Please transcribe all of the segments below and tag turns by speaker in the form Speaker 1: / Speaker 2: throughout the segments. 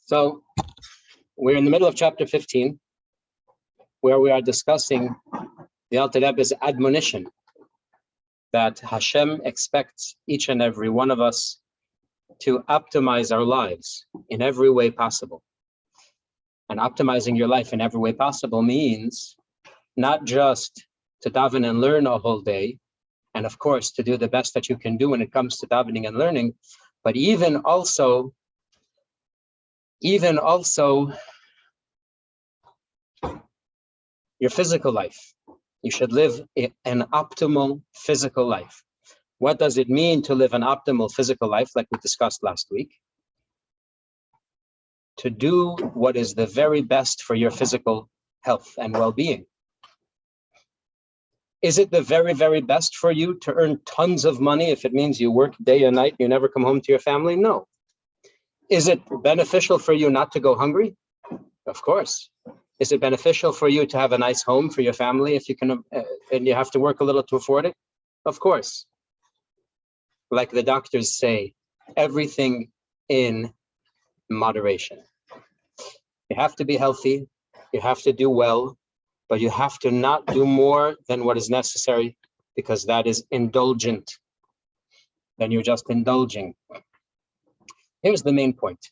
Speaker 1: So we're in the middle of chapter 15, where we are discussing the Alter Rebbe's admonition that Hashem expects each and every one of us to optimize our lives in every way possible. And optimizing your life in every way possible means not just to daven and learn a whole day, and of course to do the best that you can do when it comes to davening and learning, but even also your physical life. You should live an optimal physical life. What does it mean to live an optimal physical life, like we discussed last week? To do what is the very best for your physical health and well-being. Is it the very, very best for you to earn tons of money if it means you work day and night and you never come home to your family? No. Is it beneficial for you not to go hungry? Of course. Is it beneficial for you to have a nice home for your family if you can, and you have to work a little to afford it? Of course. Like the doctors say, everything in moderation. You have to be healthy, you have to do well, but you have to not do more than what is necessary, because that is indulgent. Then you're just indulging. Here's the main point.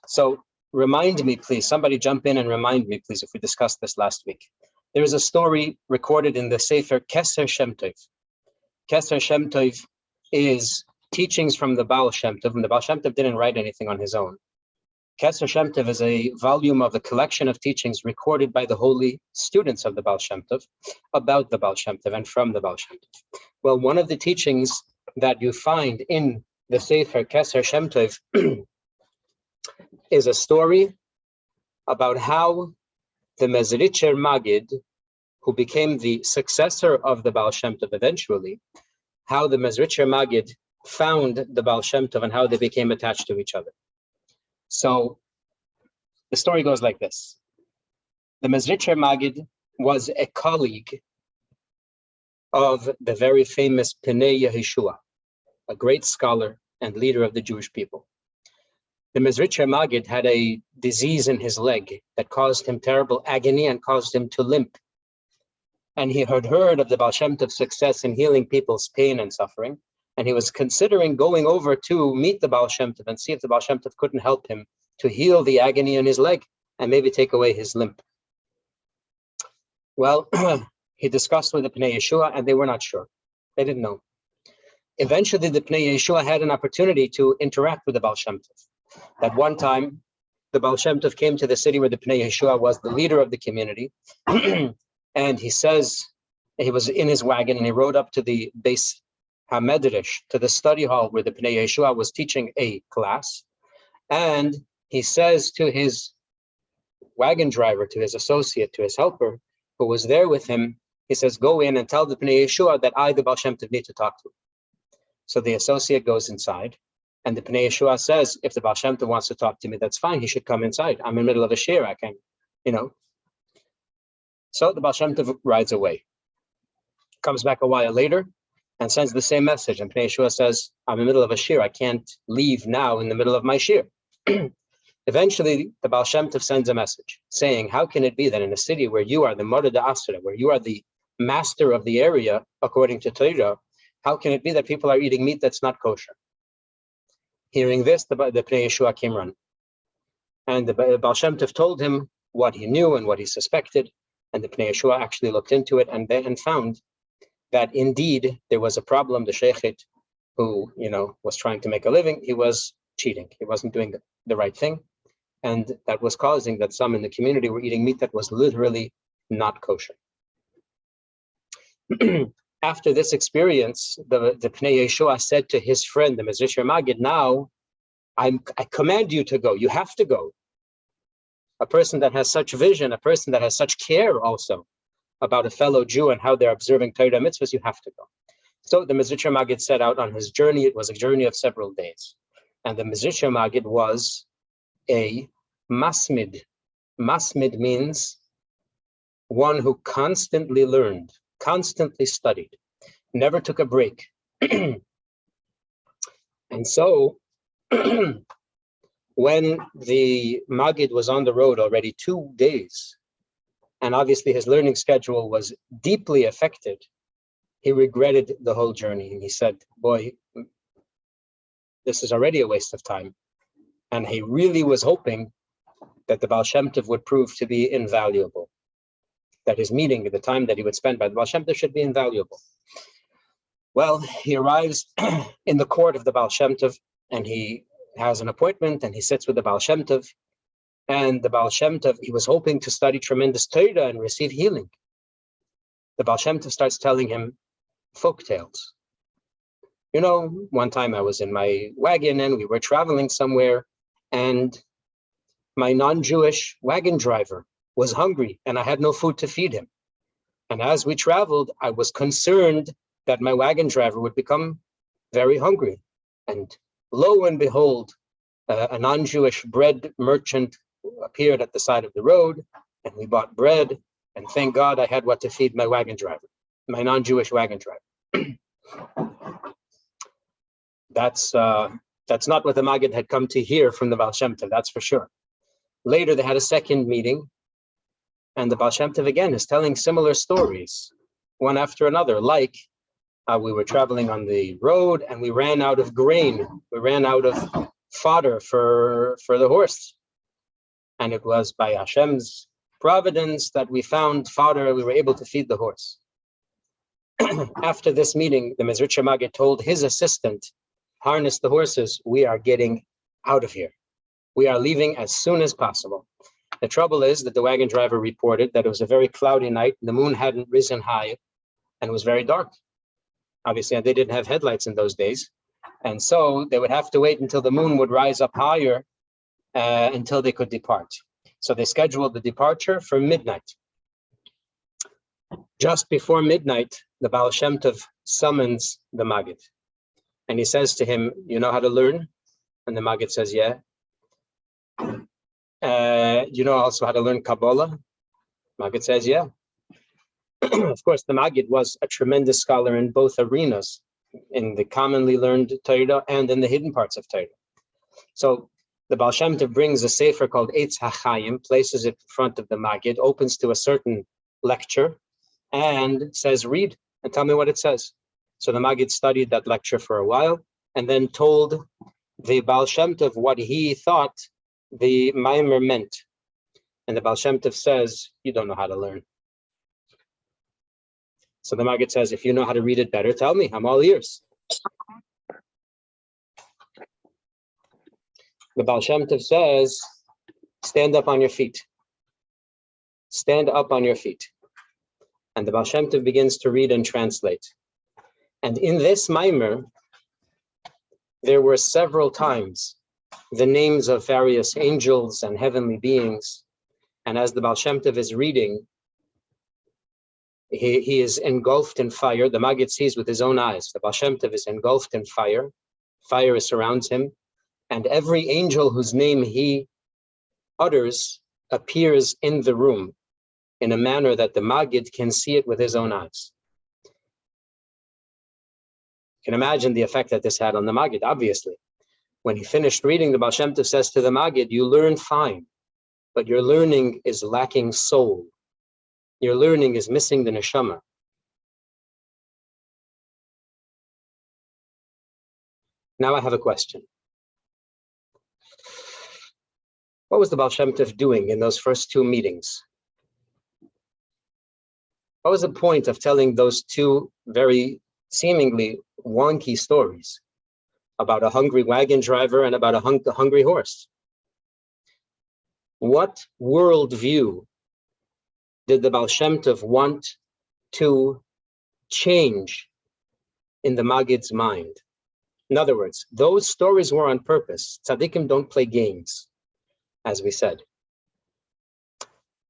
Speaker 1: So remind me, please, somebody jump in and remind me, please, if we discussed this last week. There is a story recorded in the Sefer Keser Shem Tov. Keser Shem Tov is teachings from the Baal Shem Tov, and the Baal Shem Tov didn't write anything on his own. Keser Shem Tov is a volume of a collection of teachings recorded by the holy students of the Baal Shem Tov about the Baal Shem Tov and from the Baal Shem Tov. Well, one of the teachings that you find in the Sefer Keser Shem Tov is a story about how the Mezritcher Magid, who became the successor of the Baal Shem Tov eventually, how the Mezritcher Magid found the Baal Shem Tov and how they became attached to each other. So the story goes like this. The Mezritcher Magid was a colleague of the very famous Pnei Yehoshua, a great scholar and leader of the Jewish people. The Mezritcher Magid had a disease in his leg that caused him terrible agony and caused him to limp. And he had heard of the Baal Shem Tov's success in healing people's pain and suffering. And he was considering going over to meet the Baal Shem Tov and see if the Baal Shem Tov couldn't help him to heal the agony in his leg and maybe take away his limp. Well, he discussed with the Pnei Yehoshua and they were not sure. They didn't know. Eventually, the Pnei Yehoshua had an opportunity to interact with the Baal Shem Tov. At one time, the Baal Shem Tov came to the city where the Pnei Yehoshua was the leader of the community. And he says, he was in his wagon and he rode up to the Beis HaMedrash, to the study hall where the Pnei Yehoshua was teaching a class. And he says to his wagon driver, to his associate, to his helper, who was there with him, he says, go in and tell the Pnei Yehoshua that I, the Baal Shem Tov, need to talk to him. So the associate goes inside. And the Pnei Yehoshua says, if the Baal Shem Tov wants to talk to me, that's fine. He should come inside. I'm in the middle of a shir. I can, So the Baal Shem Tov rides away. Comes back a while later and sends the same message. And Pnei Yehoshua says, I'm in the middle of a shir. I can't leave now in the middle of my shir. Eventually, the Baal Shem Tov sends a message saying, how can it be that in a city where you are the Mored Asra, where you are the master of the area, according to Torah, how can it be that people are eating meat that's not kosher? Hearing this, the Pnei Yehoshua came running. And the Baal Shem Tov told him what he knew and what he suspected. And the Pnei Yehoshua actually looked into it and found that indeed there was a problem. The sheikhit, who was trying to make a living, he was cheating. He wasn't doing the right thing. And that was causing that some in the community were eating meat that was literally not kosher. After this experience, the Pnei Yehoshua said to his friend, the Mezritcher Magid, now I command you to go. You have to go. A person that has such vision, a person that has such care also about a fellow Jew and how they're observing Torah mitzvahs, you have to go. So the Mezritcher Magid set out on his journey. It was a journey of several days. And the Mezritcher Magid was a masmid. Masmid means one who constantly learned, constantly studied, never took a break. And so When the Maggid was on the road already 2 days, and obviously his learning schedule was deeply affected, he regretted the whole journey. And he said, boy, this is already a waste of time. And he really was hoping that the Baal Shem Tov would prove to be invaluable, that his meeting, the time that he would spend by the Baal Shem Tov, should be invaluable. Well, he arrives in the court of the Baal Shem Tov, and he has an appointment, and he sits with the Baal Shem Tov. And the Baal Shem Tov, he was hoping to study tremendous Torah and receive healing. The Baal Shem Tov starts telling him folk tales. You know, one time I was in my wagon and we were traveling somewhere, and my non-Jewish wagon driver was hungry and I had no food to feed him. And as we traveled, I was concerned that my wagon driver would become very hungry. And lo and behold, a non-Jewish bread merchant appeared at the side of the road, and we bought bread, and thank God I had what to feed my wagon driver, my non-Jewish wagon driver. That's not what the Maggid had come to hear from the Baal Shem Tov, that's for sure. Later, they had a second meeting, and the Baal Shem Tov again is telling similar stories, one after another, like we were traveling on the road and we ran out of grain. We ran out of fodder for the horse. And it was by Hashem's providence that we found fodder and we were able to feed the horse. After this meeting, the Mezritcher Maggid told his assistant, harness the horses, we are getting out of here. We are leaving as soon as possible. The trouble is that the wagon driver reported that it was a very cloudy night, the moon hadn't risen high, and it was very dark. Obviously, they didn't have headlights in those days. And so they would have to wait until the moon would rise up higher until they could depart. So they scheduled the departure for midnight. Just before midnight, the Baal Shem Tov summons the Maggid. And he says to him, you know how to learn? And the Maggid says, yeah. You know also how to learn Kabbalah? Maggid says, yeah. Of course, the Maggid was a tremendous scholar in both arenas, in the commonly learned Torah and in the hidden parts of Torah. So the Baal Shem Tov brings a sefer called Eitz HaChaim, places it in front of the Maggid, opens to a certain lecture, and says, read and tell me what it says. So the Maggid studied that lecture for a while, and then told the Baal Shem Tov what he thought the Maimer meant. And the Baal Shem Tov says, you don't know how to learn. So the Maggid says, if you know how to read it better, tell me, I'm all ears. The Baal Shem Tov says, stand up on your feet. Stand up on your feet. And the Baal Shem Tov begins to read and translate. And in this Maimer, there were several times the names of various angels and heavenly beings. And as the Baal Shem Tov is reading, he is engulfed in fire. The Maggid sees with his own eyes. The Baal Shem Tov is engulfed in fire. Fire surrounds him. And every angel whose name he utters appears in the room in a manner that the Maggid can see it with his own eyes. You can imagine the effect that this had on the Maggid, obviously. When he finished reading, the Baal Shem Tov says to the Maggid, you learn fine, but your learning is lacking soul. Your learning is missing the neshama. Now I have a question. What was the Baal Shem Tov doing in those first two meetings? What was the point of telling those two very seemingly wonky stories about a hungry wagon driver and about a hungry horse? What worldview did the Baal Shem Tov want to change in the Maggid's mind? In other words, those stories were on purpose. Tzaddikim don't play games, as we said.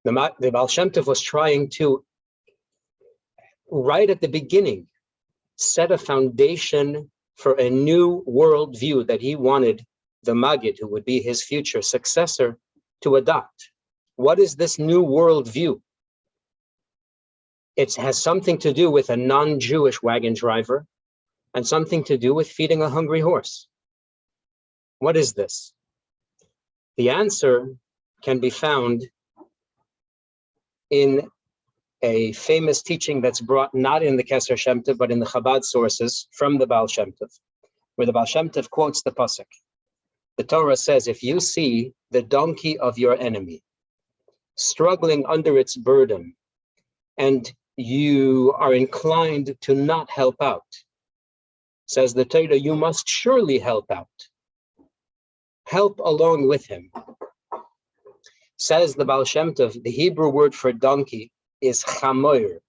Speaker 1: The Baal Shem Tov was trying to, right at the beginning, set a foundation for a new worldview that he wanted the Maggid, who would be his future successor, to adopt. What is this new worldview? It has something to do with a non-Jewish wagon driver and something to do with feeding a hungry horse. What is this? The answer can be found in a famous teaching that's brought not in the Keser Shem Tov, but in the Chabad sources from the Baal Shem Tov, where the Baal Shem Tov quotes the pasuk. The Torah says, if you see the donkey of your enemy struggling under its burden, and you are inclined to not help out, says the Torah, you must surely help out. Help along with him. Says the Baal Shem Tov, the Hebrew word for donkey is chamoir.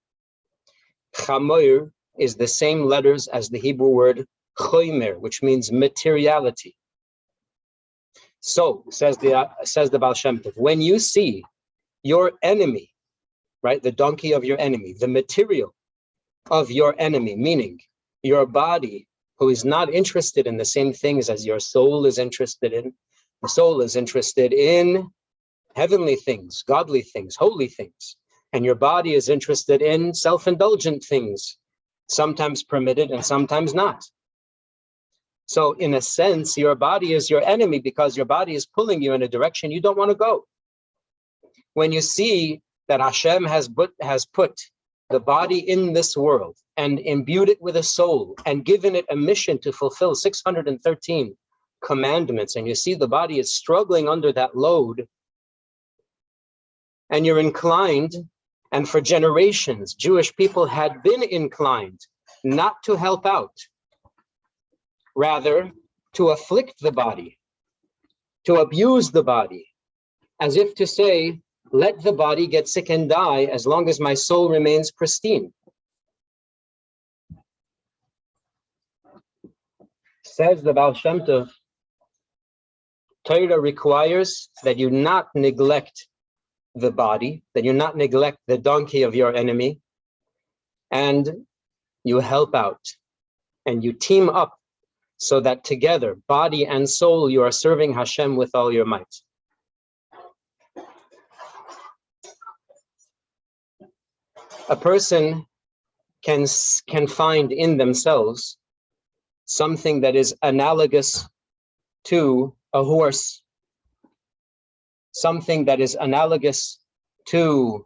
Speaker 1: Chamoir is the same letters as the Hebrew word chomer, which means materiality. So, says the Baal Shem Tov, when you see your enemy, right, the donkey of your enemy, the material of your enemy, meaning your body, who is not interested in the same things as your soul is interested in. The soul is interested in heavenly things, godly things, holy things. And your body is interested in self-indulgent things, sometimes permitted and sometimes not. So in a sense, your body is your enemy because your body is pulling you in a direction you don't want to go. When you see that Hashem has put the body in this world and imbued it with a soul and given it a mission to fulfill 613 commandments, and you see the body is struggling under that load, and you're inclined, and for generations, Jewish people had been inclined not to help out, rather to afflict the body, to abuse the body, as if to say, let the body get sick and die as long as my soul remains pristine. Says the Baal Shem Tov, Torah requires that you not neglect the body, that you not neglect the donkey of your enemy, and you help out, and you team up so that together, body and soul, you are serving Hashem with all your might. A person can find in themselves something that is analogous to a horse, something that is analogous to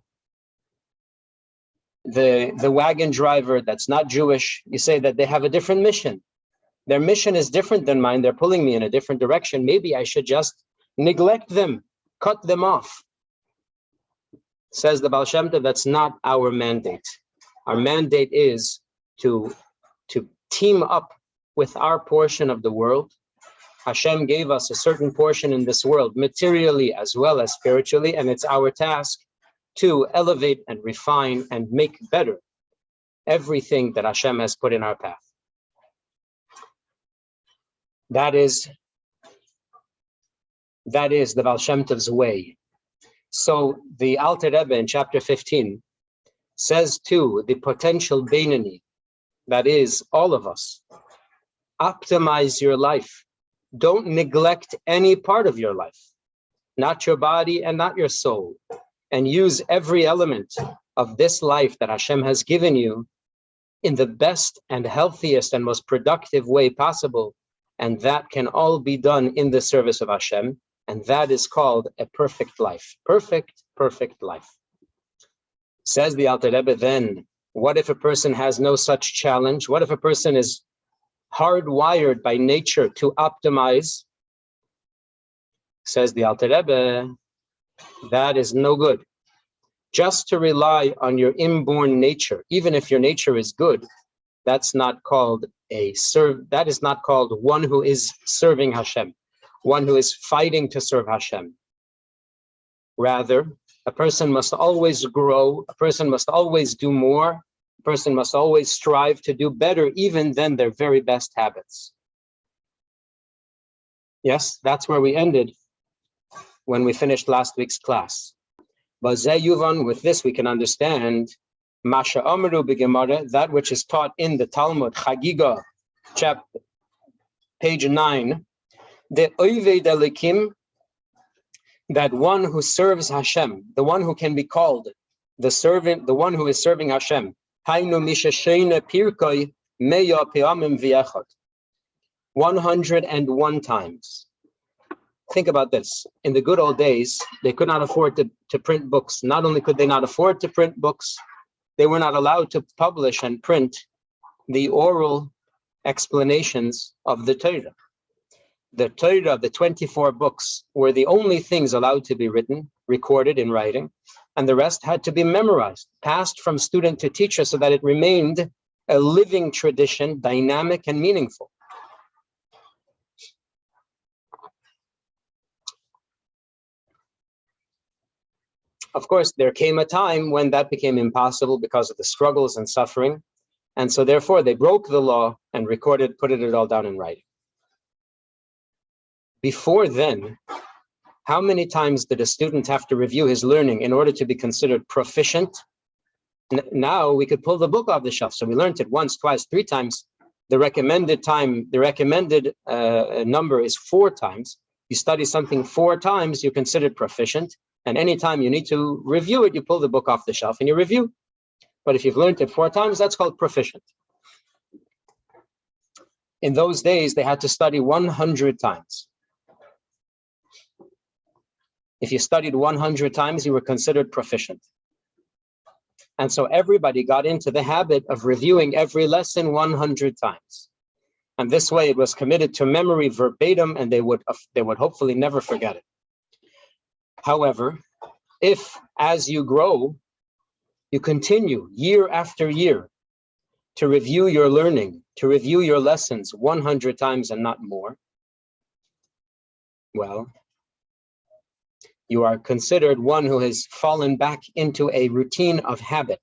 Speaker 1: the wagon driver that's not Jewish. You say that they have a different mission. Their mission is different than mine. They're pulling me in a different direction. Maybe I should just neglect them, cut them off. Says the Baal Shem Tov, that's not our mandate. Our mandate is to team up with our portion of the world. Hashem gave us a certain portion in this world, materially as well as spiritually, and it's our task to elevate and refine and make better everything that Hashem has put in our path. That is the Baal Shem Tov's way. So the Alter Rebbe in chapter 15 says to the potential Beinoni, that is all of us, optimize your life. Don't neglect any part of your life, not your body and not your soul, and use every element of this life that Hashem has given you in the best and healthiest and most productive way possible. And that can all be done in the service of Hashem. And that is called a perfect life. Perfect life. Says the Alter Rebbe, then, what if a person has no such challenge? What if a person is hardwired by nature to optimize? Says the Alter Rebbe, that is no good. Just to rely on your inborn nature, even if your nature is good, that's not called that is not called one who is serving Hashem, one who is fighting to serve Hashem. Rather, a person must always grow, a person must always do more, a person must always strive to do better even than their very best habits. Yes, that's where we ended when we finished last week's class. But with this we can understand Masha Amru b'Gemara, that which is taught in the Talmud, Chagiga, chapter, page 9, the Oivei Delikim, that one who serves Hashem, the one who can be called the servant, the one who is serving Hashem, Hainu Mishashena Pirkoi Meya Peamim V'Echad, 101 times. Think about this. In the good old days, they could not afford to print books. Not only could they not afford to print books, they were not allowed to publish and print the oral explanations of the Torah. The Torah, the 24 books, were the only things allowed to be written, recorded in writing, and the rest had to be memorized, passed from student to teacher so that it remained a living tradition, dynamic and meaningful. Of course, there came a time when that became impossible because of the struggles and suffering, and so therefore they broke the law and put it all down in writing. Before then, how many times did a student have to review his learning in order to be considered proficient? Now we could pull the book off the shelf. So we learned it once, twice, 3 times. The recommended number is 4 times. You study something 4 times, you're considered proficient. And anytime you need to review it, you pull the book off the shelf and you review. But if you've learned it 4 times, that's called proficient. In those days, they had to study 100 times. If you studied 100 times, you were considered proficient. And so everybody got into the habit of reviewing every lesson 100 times. And this way it was committed to memory verbatim, and they would hopefully never forget it. However, if as you grow, you continue year after year to review your learning, to review your lessons 100 times and not more, well, you are considered one who has fallen back into a routine of habit.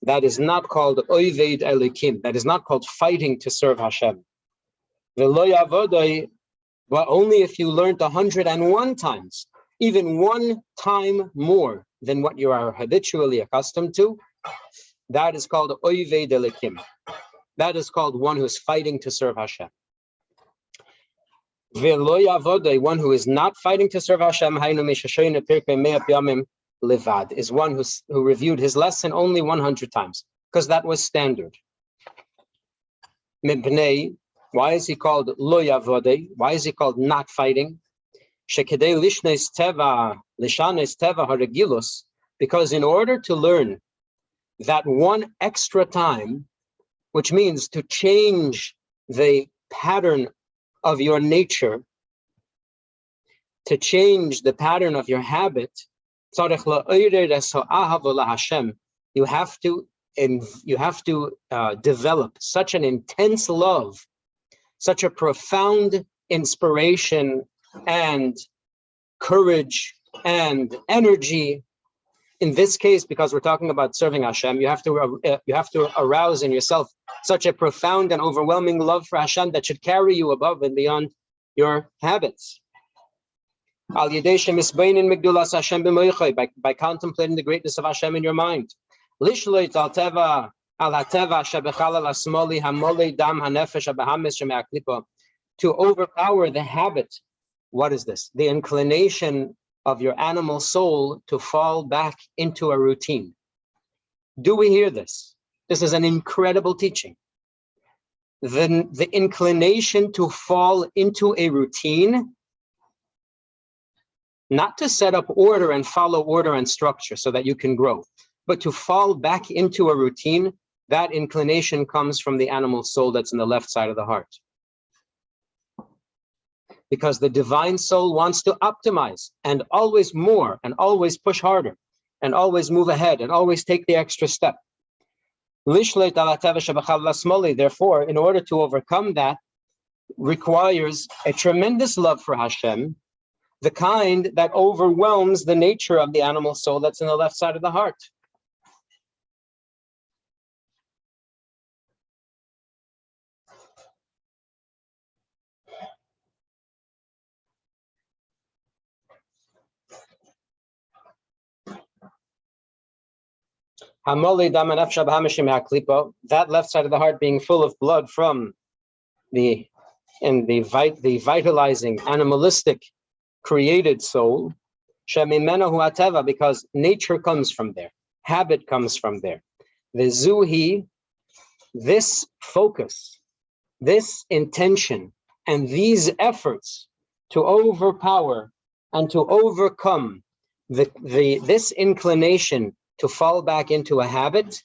Speaker 1: That is not called Oived Elikim. That is not called fighting to serve Hashem. But only if you learned 101 times, even 1 time more than what you are habitually accustomed to, that is called Oived Elikim. That is called one who is fighting to serve Hashem. One who is not fighting to serve Hashem is one who reviewed his lesson only 100 times, because that was standard. Why is he called lo yavodei? Why is he called not fighting? Because in order to learn that 1 extra time, which means to change the pattern of your nature, to change the pattern of your habit, you have to develop such an intense love, such a profound inspiration and courage and energy. In this case, because we're talking about serving Hashem, you have to arouse in yourself such a profound and overwhelming love for Hashem that should carry you above and beyond your habits. By contemplating the greatness of Hashem in your mind. To overpower the habit. What is this? The inclination of your animal soul to fall back into a routine. Do we hear this? This is an incredible teaching. The inclination to fall into a routine, not to set up order and follow order and structure so that you can grow, but to fall back into a routine, that inclination comes from the animal soul that's in the left side of the heart. Because the divine soul wants to optimize and always more and always push harder and always move ahead and always take the extra step. Therefore, in order to overcome that, requires a tremendous love for Hashem, the kind that overwhelms the nature of the animal soul that's in the left side of the heart. That left side of the heart being full of blood from the vitalizing, animalistic, created soul, because nature comes from there, habit comes from there. Vezuhi, this focus, this intention, and these efforts to overpower and to overcome this inclination to fall back into a habit,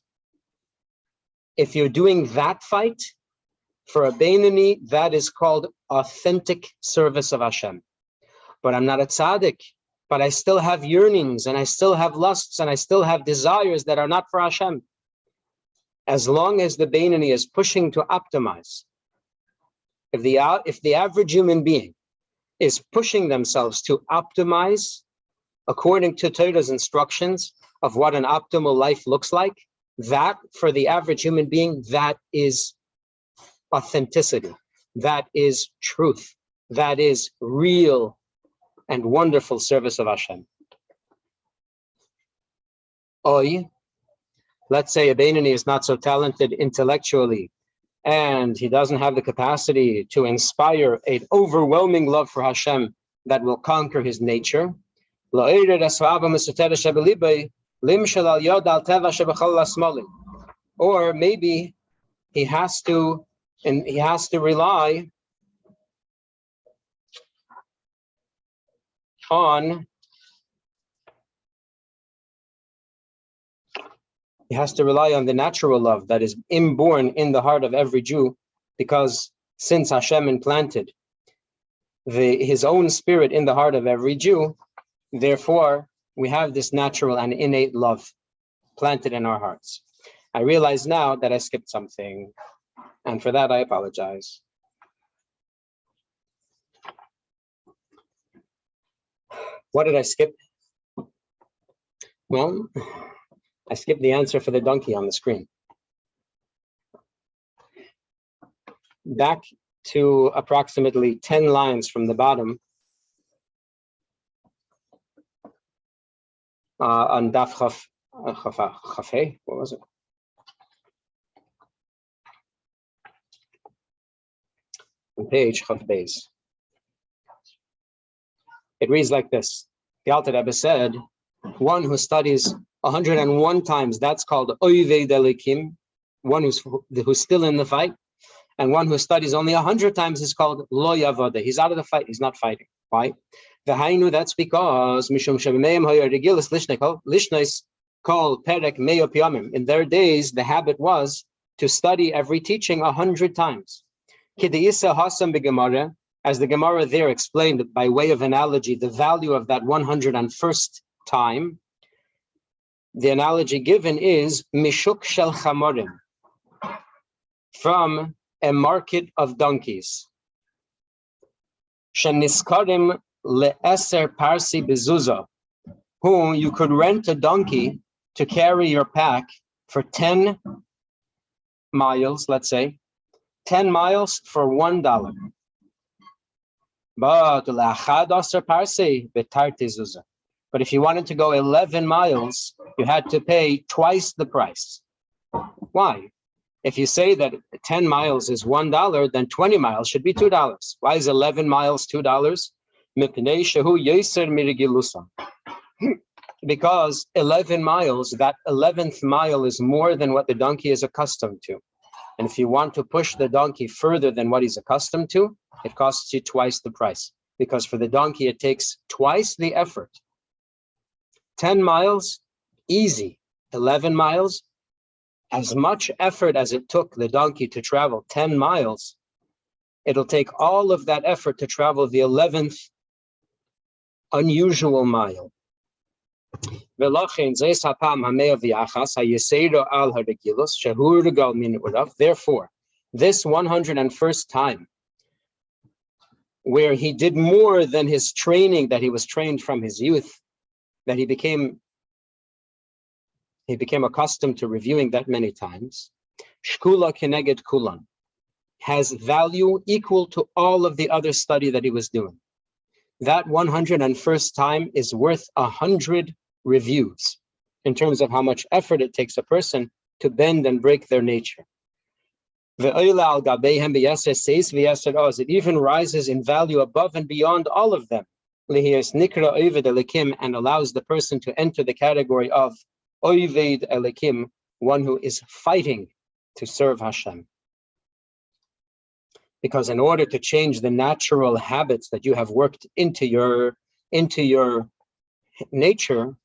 Speaker 1: if you're doing that fight, for a Beinoni, that is called authentic service of Hashem. But I'm not a tzaddik, but I still have yearnings, and I still have lusts, and I still have desires that are not for Hashem. As long as the Beinoni is pushing to optimize, if the average human being is pushing themselves to optimize according to Torah's instructions of what an optimal life looks like, that for the average human being, that is authenticity, that is truth, that is real and wonderful service of Hashem. Let's say a Beinoni is not so talented intellectually, and he doesn't have the capacity to inspire an overwhelming love for Hashem that will conquer his nature. Or maybe he has to rely on the natural love that is inborn in the heart of every Jew, because since Hashem implanted his own spirit in the heart of every Jew, therefore we have this natural and innate love planted in our hearts. I realize now that I skipped something, and for that I apologize. What did I skip? Well, I skipped the answer for the donkey on the screen. Back to approximately 10 lines from the bottom, on Daf Chafei, what was it? On page Chaf Beis. It reads like this. The Alter Rebbe said, one who studies 101 times, that's called Oivei Delikim, one who's still in the fight, and one who studies only 100 times is called Lo Yavode. He's out of the fight, he's not fighting. Why? That's because Mishum Shabimim Hoyer Regilis Lishnois called Perek Meyo Piyamim. In their days, the habit was to study every teaching 100 times. Kideisa Hasam B'Gemara, as the Gemara there explained by way of analogy, the value of that 101st time. The analogy given is Mishuk Shel Chamorim, from a market of donkeys. Sheniskarim le'eser parsi bezuza, whom you could rent a donkey to carry your pack for 10 miles, let's say, 10 miles for $1. But le'achad parsi betarti zuza. But if you wanted to go 11 miles, you had to pay twice the price. Why? If you say that 10 miles is $1, then 20 miles should be $2. Why is 11 miles $2? Because 11 miles, that 11th mile is more than what the donkey is accustomed to. And if you want to push the donkey further than what he's accustomed to, it costs you twice the price. Because for the donkey, it takes twice the effort. 10 miles, easy. 11 miles, as much effort as it took the donkey to travel 10 miles, it'll take all of that effort to travel the 11th unusual mile. Therefore, this 101st time, where he did more than his training that he was trained from his youth, that he became accustomed to reviewing that many times, shkula keneged kulan, has value equal to all of the other study that he was doing. That 101st time is worth 100 reviews in terms of how much effort it takes a person to bend and break their nature. It even rises in value above and beyond all of them, and allows the person to enter the category of Oived Elikim, one who is fighting to serve Hashem. Because in order to change the natural habits that you have worked into your nature,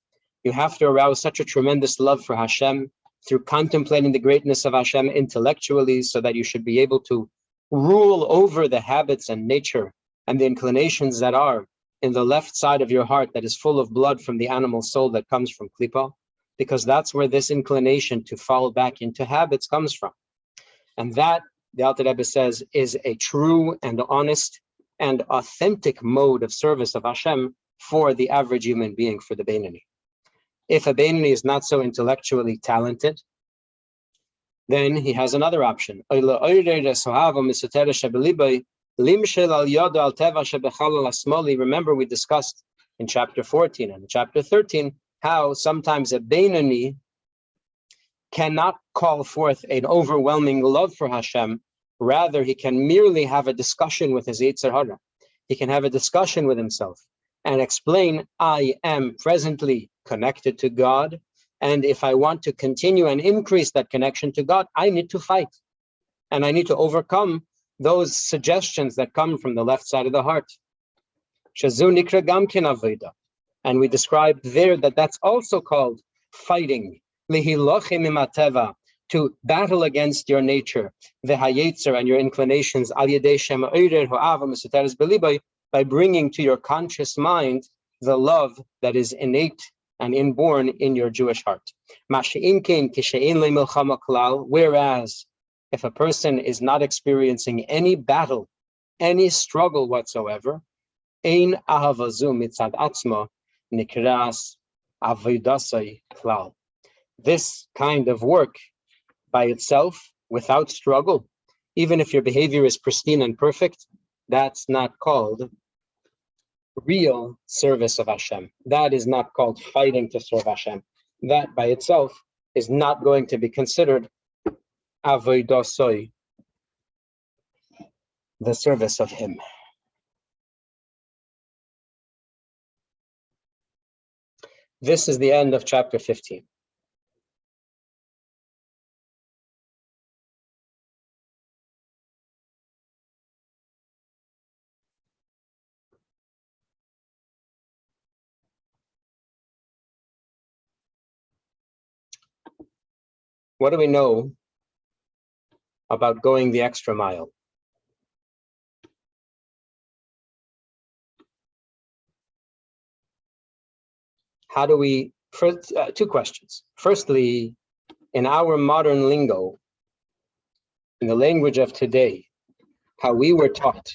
Speaker 1: you have to arouse such a tremendous love for Hashem through contemplating the greatness of Hashem intellectually, so that you should be able to rule over the habits and nature and the inclinations that are in the left side of your heart that is full of blood from the animal soul that comes from Klippa, because that's where this inclination to fall back into habits comes from. And that, the Alter Rebbe says, is a true and honest and authentic mode of service of Hashem for the average human being, for the Beinoni. If a Beinoni is not so intellectually talented, then he has another option. Remember, we discussed in chapter 14 and chapter 13 how sometimes a Beinoni cannot call forth an overwhelming love for Hashem. Rather, he can merely have a discussion with his Yetzer Hara. He can have a discussion with himself and explain, I am presently connected to God, and if I want to continue and increase that connection to God, I need to fight. And I need to overcome those suggestions that come from the left side of the heart. And we described there that that's also called fighting. To battle against your nature, the hayetzer and your inclinations, by bringing to your conscious mind the love that is innate and inborn in your Jewish heart. Whereas, if a person is not experiencing any battle, any struggle whatsoever, ein ahavazu mitzad atzma nikras avoidasai klal. This kind of work by itself, without struggle, even if your behavior is pristine and perfect, that's not called real service of Hashem. That is not called fighting to serve Hashem. That by itself is not going to be considered avoidasoi, the service of Him. This is the end of chapter 15. What do we know about going the extra mile? How do we, first, two questions. Firstly, in our modern lingo, in the language of today, how we were taught,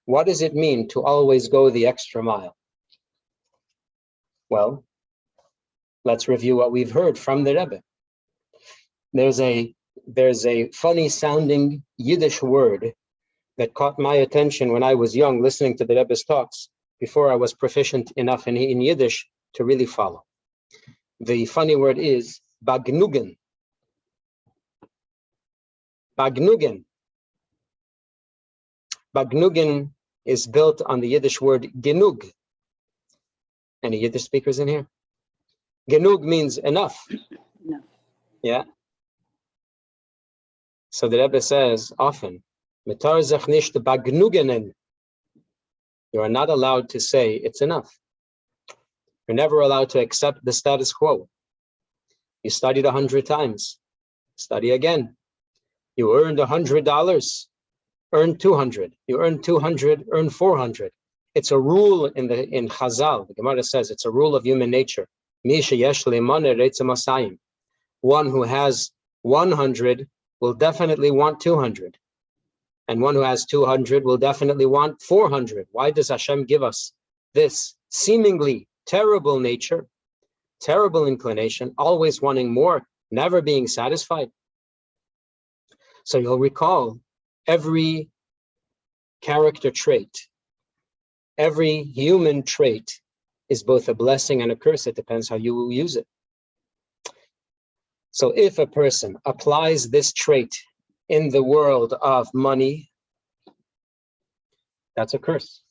Speaker 1: what does it mean to always go the extra mile? Well, let's review what we've heard from the Rebbe. There's a funny sounding Yiddish word that caught my attention when I was young, listening to the Rebbe's talks, before I was proficient enough in Yiddish to really follow. The funny word is bagnugen. Bagnugen. Bagnugen is built on the Yiddish word genug. Any Yiddish speakers in here? Genug means enough. No. Yeah. So the Rebbe says often, "Mitar zech nicht bagnugenen." You are not allowed to say it's enough. You're never allowed to accept the status quo. You studied 100 times. Study again. You earned $100. Earn 200. You earn 200. Earn 400. It's a rule in Chazal. The Gemara says it's a rule of human nature. One who has 100 will definitely want 200. And one who has 200 will definitely want 400. Why does Hashem give us this seemingly terrible nature, terrible inclination, always wanting more, never being satisfied? So you'll recall every character trait, every human trait is both a blessing and a curse. It depends how you will use it. So if a person applies this trait in the world of money, that's a curse.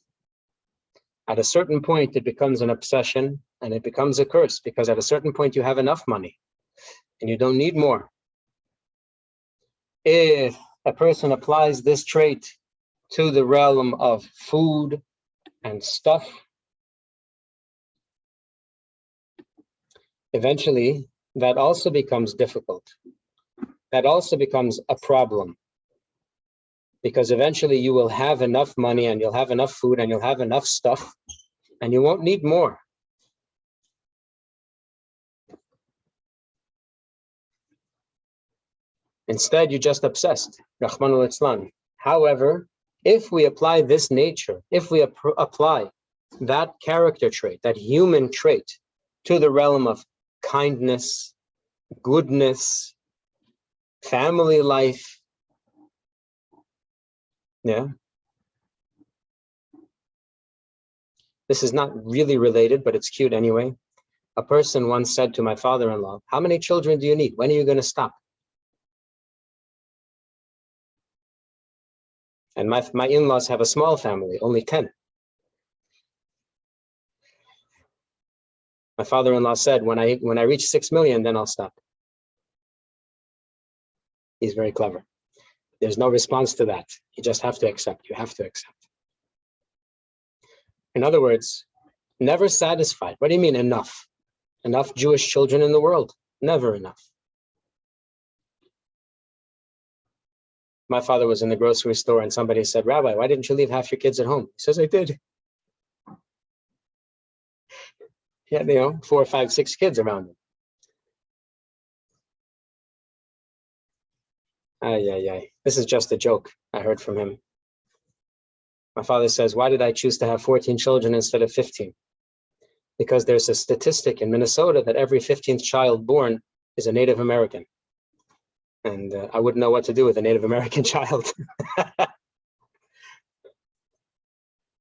Speaker 1: At a certain point, it becomes an obsession and it becomes a curse, because at a certain point you have enough money and you don't need more. If a person applies this trait to the realm of food and stuff, eventually that also becomes difficult. That also becomes a problem. Because eventually you will have enough money and you'll have enough food and you'll have enough stuff and you won't need more. Instead, you're just obsessed. Rahmanul Islam. However, if we apply this nature, if we apply that character trait, that human trait, to the realm of kindness, goodness, family life, yeah. This is not really related, but it's cute anyway. A person once said to my father-in-law, "How many children do you need? When are you going to stop?" And my in-laws have a small family, only 10. My father-in-law said, when I reach 6 million, then I'll stop. He's very clever. There's no response to that. You just have to accept. You have to accept. In other words, never satisfied. What do you mean enough? Enough Jewish children in the world? Never enough. My father was in the grocery store and somebody said, "Rabbi, why didn't you leave half your kids at home?" He says, "I did." He had, 4, 5, 6 kids around him. This is just a joke I heard from him. My father says, "Why did I choose to have 14 children instead of 15? Because there's a statistic in Minnesota that every 15th child born is a Native American. And I wouldn't know what to do with a Native American child."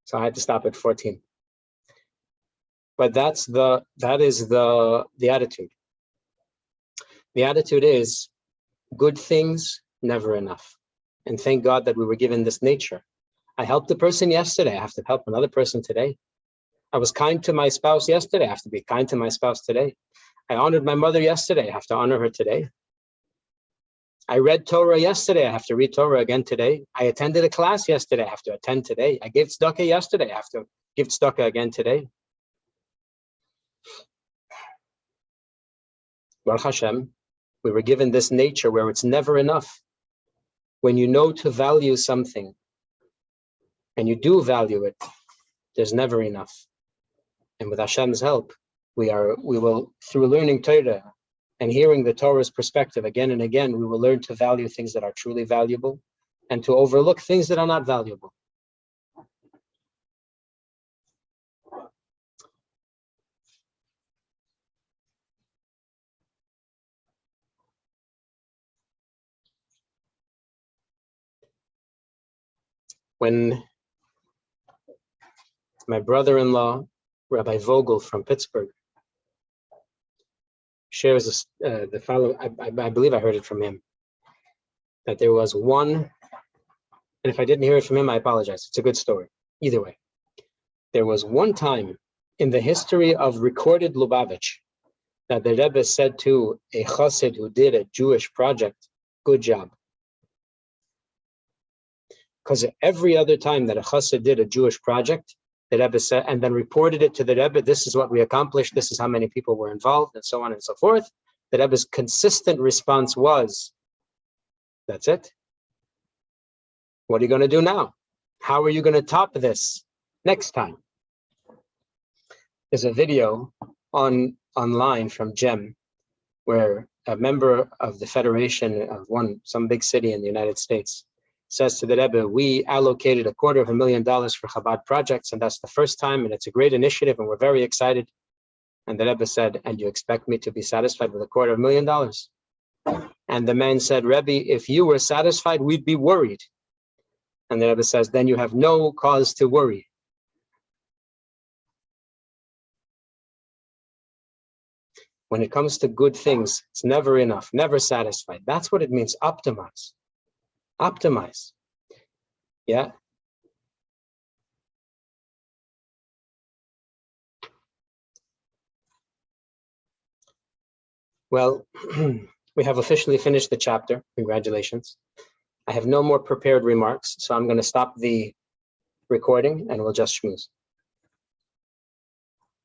Speaker 1: So I had to stop at 14. But that is the attitude. The attitude is good things, never enough. And thank God that we were given this nature. I helped a person yesterday. I have to help another person today. I was kind to my spouse yesterday. I have to be kind to my spouse today. I honored my mother yesterday. I have to honor her today. I read Torah yesterday. I have to read Torah again today. I attended a class yesterday. I have to attend today. I gave tzedakah yesterday. I have to give tzedakah again today. Baruch Hashem, we were given this nature where it's never enough. When you know to value something, and you do value it, there's never enough. And with Hashem's help, we will, through learning Torah and hearing the Torah's perspective again and again, we will learn to value things that are truly valuable and to overlook things that are not valuable. When my brother-in-law, Rabbi Vogel from Pittsburgh, shares the following, I believe I heard it from him, that there was one, and if I didn't hear it from him, I apologize. It's a good story. Either way, there was one time in the history of recorded Lubavitch that the Rebbe said to a chassid who did a Jewish project, "Good job." Because every other time that a chassid did a Jewish project, the Rebbe said, and then reported it to the Rebbe, "This is what we accomplished, this is how many people were involved," and so on and so forth. The Rebbe's consistent response was, "That's it. What are you going to do now? How are you going to top this next time?" There's a video online from GEM where a member of the federation of some big city in the United States says to the Rebbe, "We allocated $250,000 for Chabad projects, and that's the first time, and it's a great initiative, and we're very excited." And the Rebbe said, "And you expect me to be satisfied with $250,000? And the man said, "Rebbe, if you were satisfied, we'd be worried." And the Rebbe says, "Then you have no cause to worry." When it comes to good things, it's never enough, never satisfied. That's what it means, optimize. Optimize. Yeah. Well, we have officially finished the chapter. Congratulations. I have no more prepared remarks, so I'm going to stop the recording and we'll just schmooze.